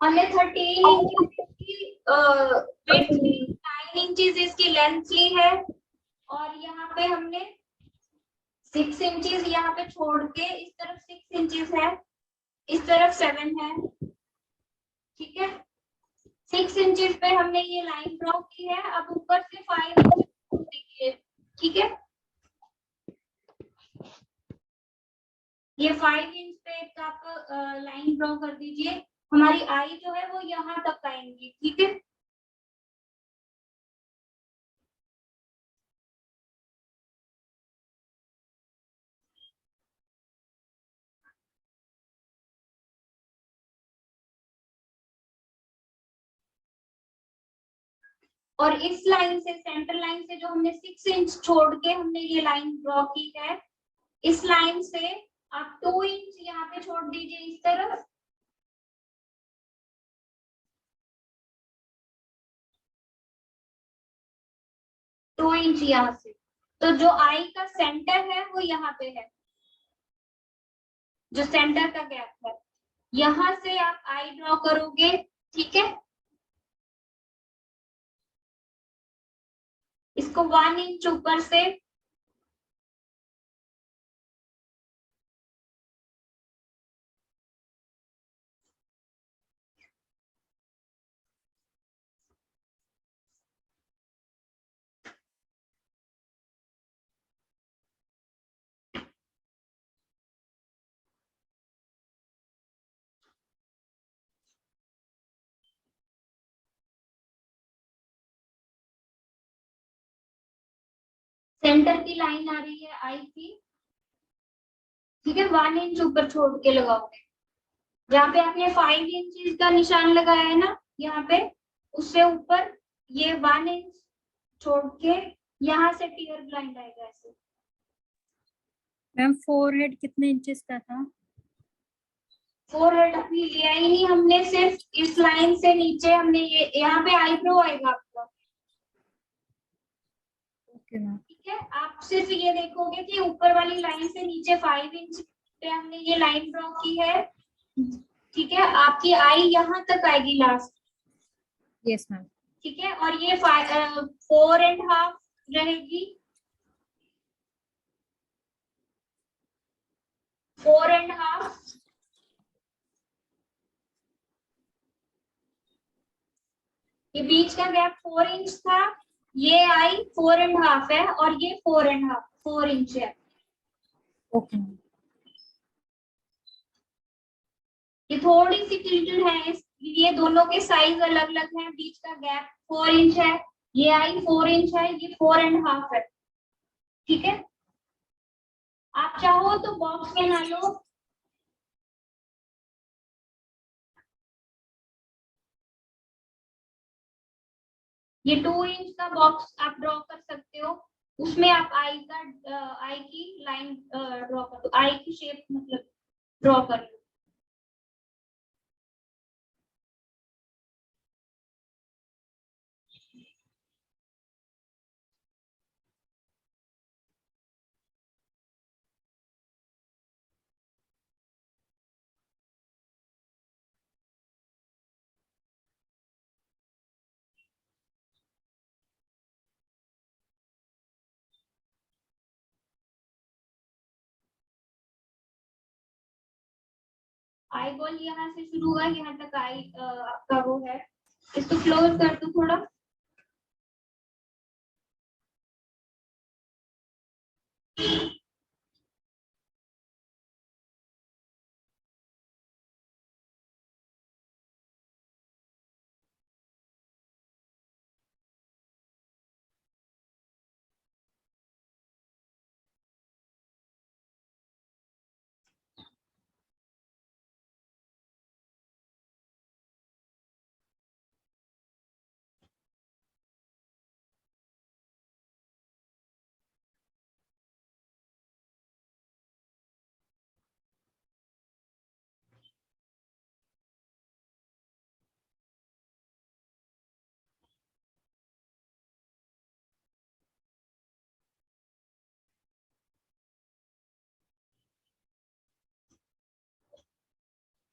हमने 13 इंच की विड्थ ली, 9 इंचेस इसकी लेंथ ली है, और यहाँ पे हमने 6 इंचेस यहाँ पे छोड़ के इस तरफ 6 इंचेस है, इस तरफ 7 है। ठीक है, 6 इंचेस पे हमने ये लाइन ड्रॉ की है। अब ऊपर से 5 इंच देखिए। ठीक है, ये 5 इंच पे एक आप लाइन ड्रॉ कर दीजिए। हमारी आई जो है वो यहाँ तक आएंगी। ठीक है, और इस लाइन से, सेंटर लाइन से जो हमने 6 इंच छोड़ के हमने ये लाइन ड्रॉ की है, इस लाइन से आप 2 इंच यहाँ पे छोड़ दीजिए इस तरफ, 2 इंच यहाँ से। तो जो आई का सेंटर है वो यहाँ पे है, जो सेंटर का गैप है, यहां से आप आई ड्रॉ करोगे। ठीक है, इसको 1 इंच ऊपर से सेंटर की लाइन आ रही है आई की। ठीक है, 1 इंच ऊपर छोड़ के लगाओगे, जहाँ पे आपने 5 इंच का निशान लगाया है ना, यहाँ पे उससे ऊपर ये 1 इंच छोड़ के यहाँ से टियर ब्लाइंड आएगा ऐसे। मैम फोरहेड कितने इंचेस का था? फोरहेड अभी लिया ही नहीं हमने, सिर्फ इस लाइन से नीचे हमने ये, यहाँ पे आईब्रो आएगा आपका। Okay ma'am. ठीक है, आप सिर्फ ये देखोगे कि ऊपर वाली लाइन से नीचे 5 इंच पे हमने ये लाइन ड्रॉ की है। ठीक है, आपकी आई यहाँ तक आएगी लास्ट। Yes ma'am. ठीक है, और ये 4.5 रहेगी, 4.5। ये बीच का गैप 4 इंच था, ये आई 4.5 है, और ये 4 इंच है। Okay ma'am. ये थोड़ी सी टिल्टेड है, ये दोनों के साइज अलग अलग हैं। बीच का गैप 4 इंच है, ये आई 4 इंच है, ये 4.5 है। ठीक है, आप चाहो तो बॉक्स बना लो। ये 2 इंच का बॉक्स आप ड्रॉ कर सकते हो, उसमें आप आई की लाइन ड्रॉ कर दो, आई की शेप मतलब ड्रॉ कर लो। आई बॉल यहाँ से शुरू हुआ, यहाँ तक आई आपका वो है। इसको क्लोज कर दो थोड़ा।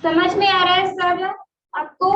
समझ में आ रहा है सारा? आपको?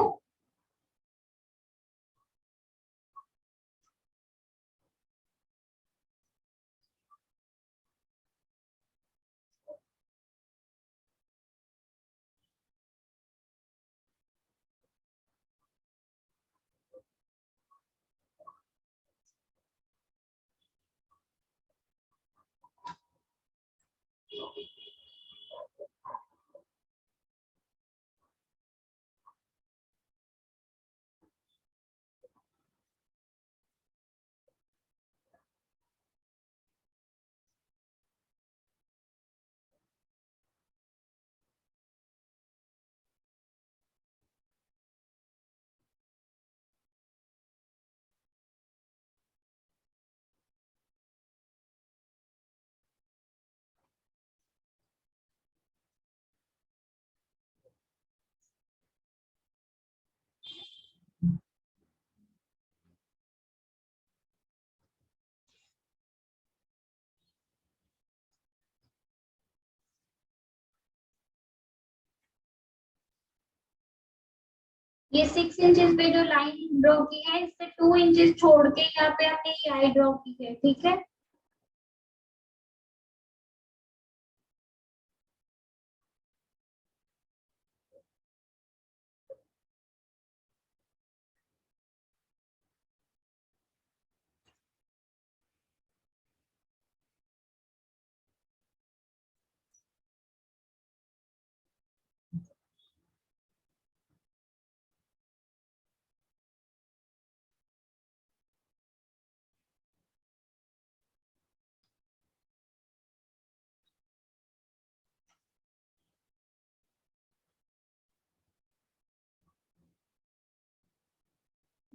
ये 6 इंचेस पे जो लाइन ड्रॉ की है, इससे 2 इंचेस छोड़ के यहाँ पे हमने ये आई ड्रॉ की है, ठीक है।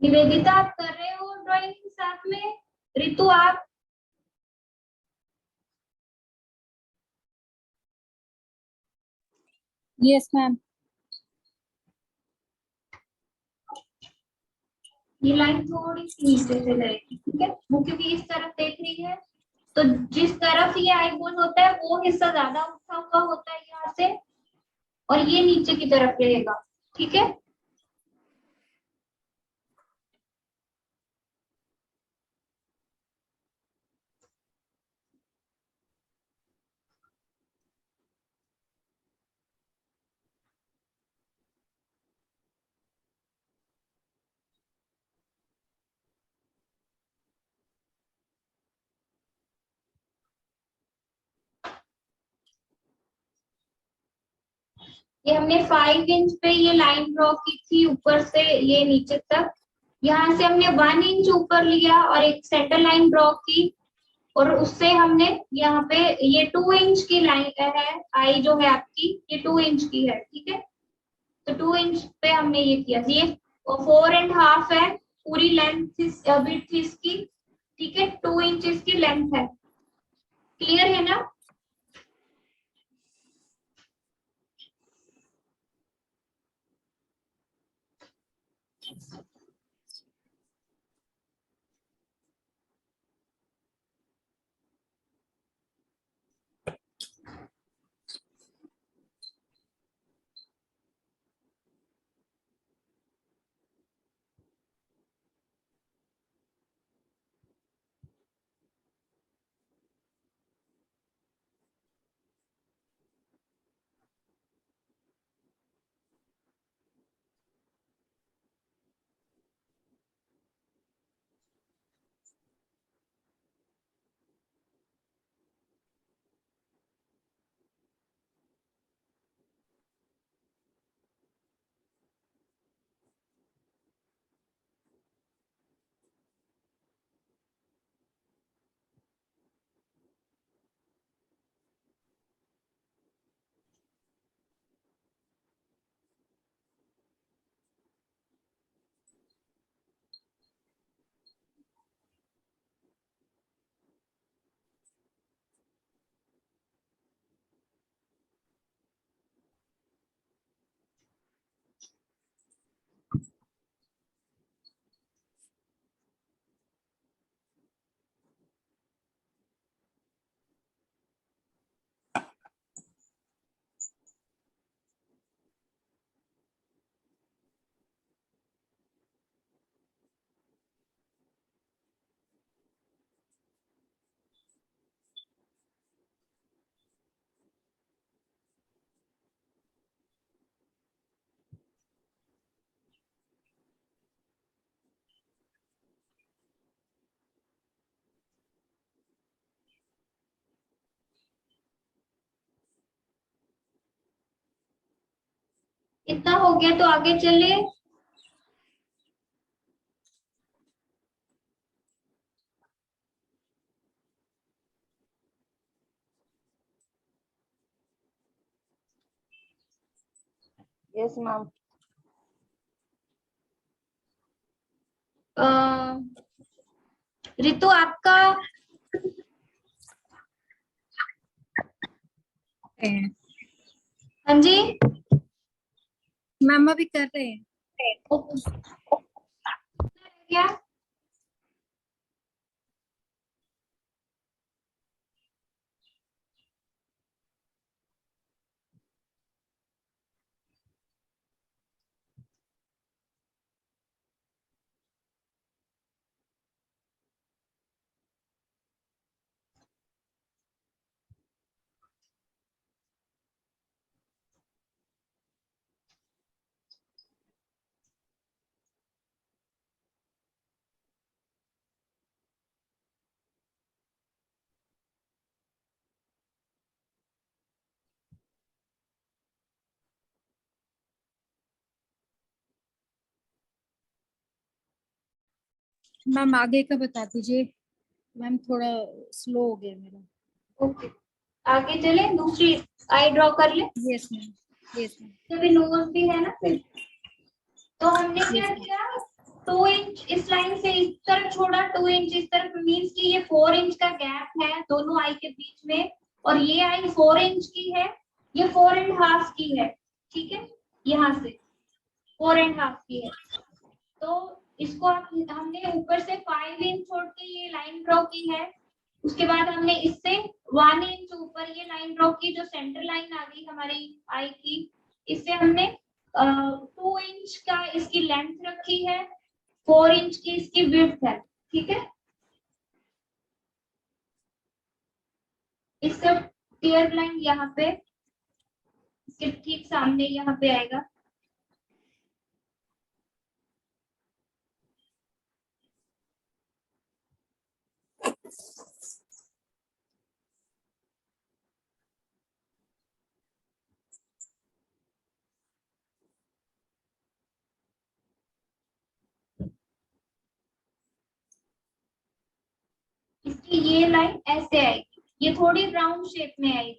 निवेदिता, आप कर रहे हो ड्राइंग साथ में? रितु, आप? Yes ma'am. ये लाइन थोड़ी सी नीचे से जाएगी, ठीक है, वो क्योंकि इस तरफ देख रही है, तो जिस तरफ ये आईबोल होता है वो हिस्सा ज्यादा उठा हुआ होता है यहाँ से, और ये नीचे की तरफ रहेगा, ठीक है। ये हमने 5 इंच पे ये लाइन ड्रॉ की थी ऊपर से ये नीचे तक। यहाँ से हमने 1 इंच ऊपर लिया और एक सेंटर लाइन ड्रॉ की, और उससे हमने यहाँ पे ये 2 इंच की लाइन है, आई जो है आपकी ये 2 इंच की है, ठीक है। तो 2 इंच पे हमने ये किया, ये 4.5 है पूरी लेंथ विड्थ इसकी, ठीक है। 2 इंच की लेंथ है, क्लियर है ना? इतना हो गया तो आगे चले। Yes ma'am. रितु आपका हाँ जी। मैम अभी कर रहे हैं। ओके क्या मैम आगे का बता दीजिए। मैम थोड़ा स्लो हो गया मेरा। ओके आगे चले, दूसरी आई ड्रॉ कर ले। Yes ma'am. Yes ma'am. अभी नोज भी है ना फिर। तो हमने क्या यस मैम। किया, 2 इंच इस लाइन से इस तरफ छोड़ा, 2 इंच इस तरफ, मीन्स कि ये 4 इंच का गैप है दोनों आई के बीच में, और ये आई 4 इंच की है, ये 4.5 की है। ठीक है, यहाँ से 4.5 की है। तो इसको हमने ऊपर से 5 इंच छोड़ के ये लाइन ड्रॉ की है। उसके बाद हमने इससे 1 इंच ऊपर ये लाइन ड्रॉ की, जो सेंटर लाइन आ गई हमारी आई की। इससे हमने 2 इंच का इसकी लेंथ रखी है, 4 इंच की इसकी विड्थ है। ठीक है, इससे टियर लाइन यहाँ पे इसके ठीक सामने यहाँ पे आएगा। इसकी ये लाइन ऐसे आएगी, ये थोड़ी राउंड शेप में आएगी।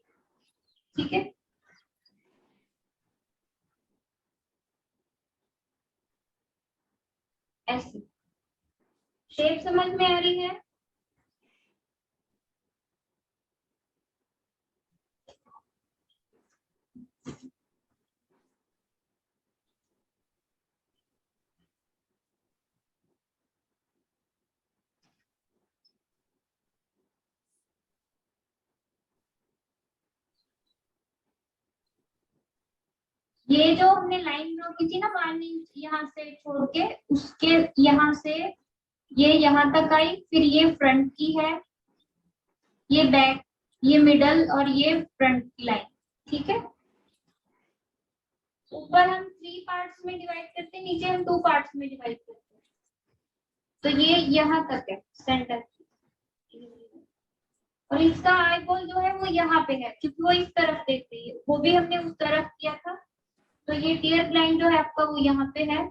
ठीक है, ऐसे शेप समझ में आ रही है। ये जो हमने लाइन ड्रॉ की थी ना 1 इंच यहाँ से छोड़ के, उसके यहाँ से ये यहाँ तक आई, फिर ये फ्रंट की है, ये बैक, ये मिडल, और ये फ्रंट की लाइन। ठीक है, ऊपर हम 3 पार्ट्स में डिवाइड करते हैं, नीचे हम 2 पार्ट्स में डिवाइड करते हैं। तो ये यहाँ तक है सेंटर, और इसका आई बॉल जो है वो यहाँ पे है, क्योंकि वो इस तरफ देख रही है, वो भी हमने उस तरफ किया था। तो ये टियर लाइन जो है आपका वो यहाँ पे है।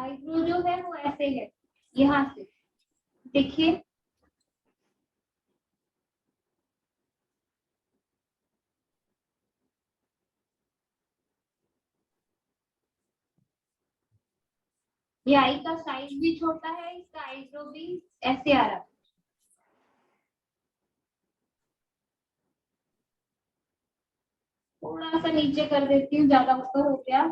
आईब्रो जो है वो ऐसे है, यहाँ से देखिए, ये आई का साइज भी छोटा है, इसका आईब्रो भी ऐसे आ रहा है। थोड़ा सा नीचे कर देती हूँ, ज्यादा ऊपर हो गया।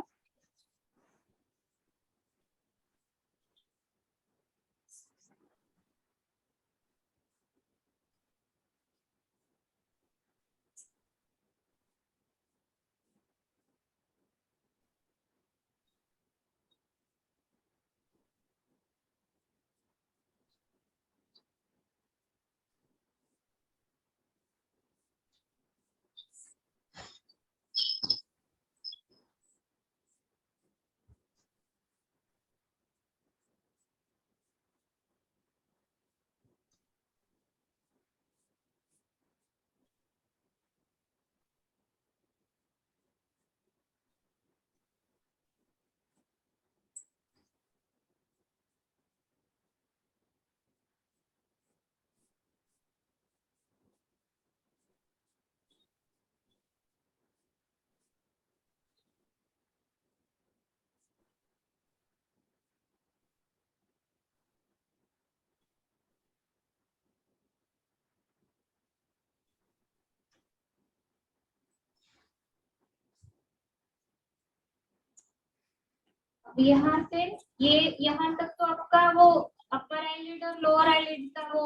अब यहाँ से ये यहाँ तक तो आपका वो अपर आईलिड और लोअर आईलिड का वो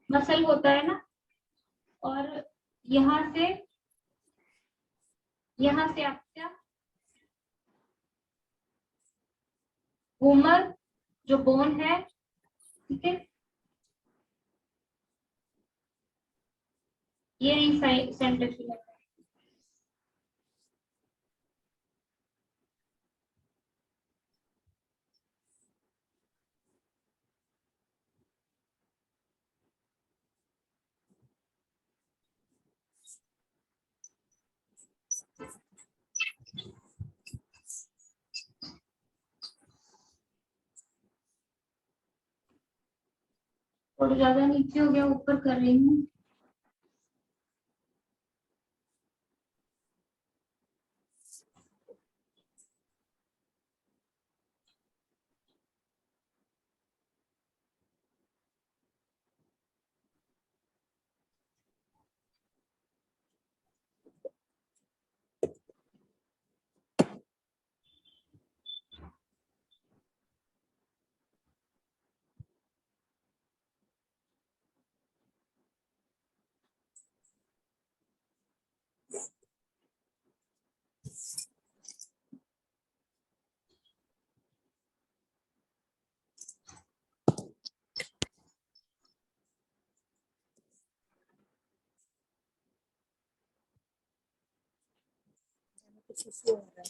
मसल होता है ना, और यहाँ से आपका घूमर जो बोन है, ठीक है, ये सेंटर की है। थोड़ा ज्यादा नीचे हो गया, ऊपर कर रही हूँ। कुछ इशू हो रहा है।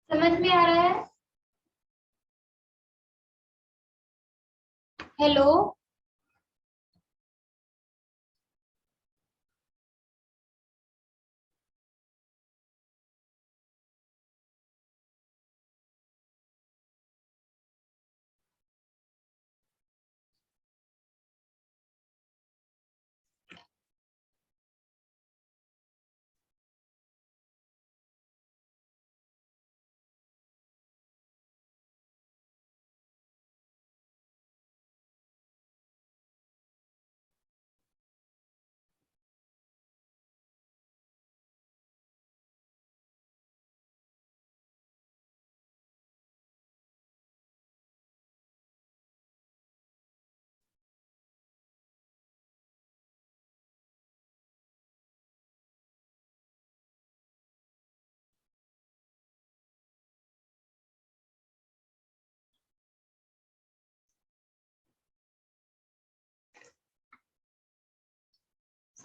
समझ में आ रहा है? हेलो,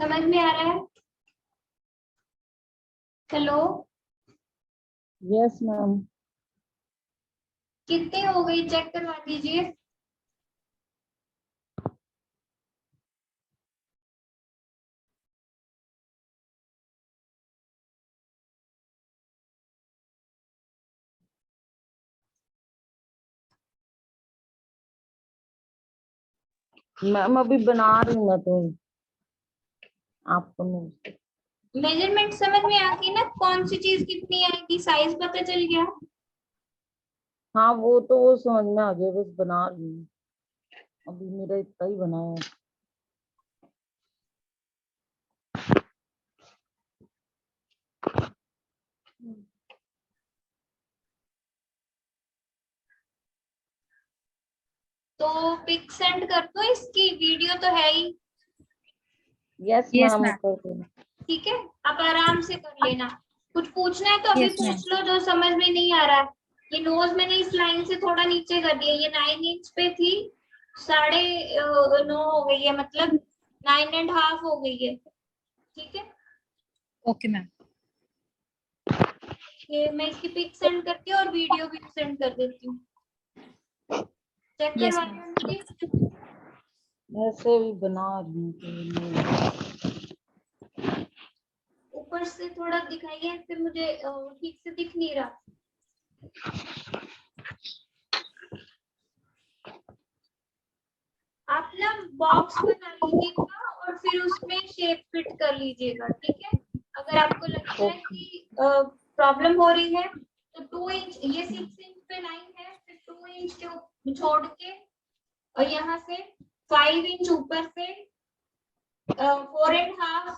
समझ में आ रहा है? Hello, yes ma'am. कितने हो गई चेक करवा दीजिए। मैम अभी बना रही हूँ मैं तो, आपको नहीं। मेजरमेंट समझ में आ गई ना, कौन सी चीज कितनी आएगी, साइज पता चल गया। हाँ वो तो वो समझ में आ गया, बस बना रही हूँ। अभी मेरा इतना ही बना है। तो पिक सेंड कर दो, इसकी वीडियो तो है ही। Yes Yes, ma'am ma'am. कर देना। ठीक है, आप आराम से कर लेना। कुछ पूछना है तो अभी Yes, ma'am. पूछ लो, जो समझ में नहीं आ रहा है। ये नोज मैंने इस लाइन से थोड़ा नीचे कर दिया, ये 9 इंच पे थी, 9.5 हो गई है, मतलब 9.5 हो गई है। ठीक है, Okay, ma'am. ये मैं इसकी पिक सेंड करती हूँ और वीडियो भी सेंड कर देती हूँ। चेक Yes, करवा ma'am. मुझे। ऐसे भी बना रही हूँ तो ऊपर से थोड़ा दिखाइए, फिर मुझे ठीक से दिख नहीं रहा। आप ना बॉक्स बना लीजिएगा और फिर उसमें शेप फिट कर लीजिएगा। ठीक है, अगर आपको लगता है कि प्रॉब्लम हो रही है तो 2 इंच, ये 6 इंच पे लाइन है, फिर 2 इंच के छोड़ के और यहाँ से 5 इंच ऊपर से 4.5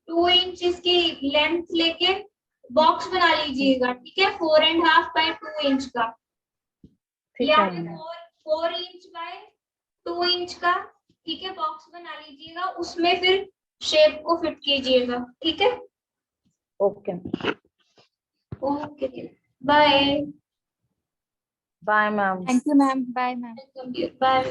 2 इंच इसकी लेंथ लेके बॉक्स बना लीजिएगा। ठीक है, 4.5 बाय 2 इंच का, ठीक या है फिर मैम। 4 इंच बाय 2 इंच का। ठीक है, बॉक्स बना लीजिएगा, उसमें फिर शेप को फिट कीजिएगा। ठीक है, okay okay, bye. Bye ma'am. Thank you, ma'am. Bye, ma'am. Bye.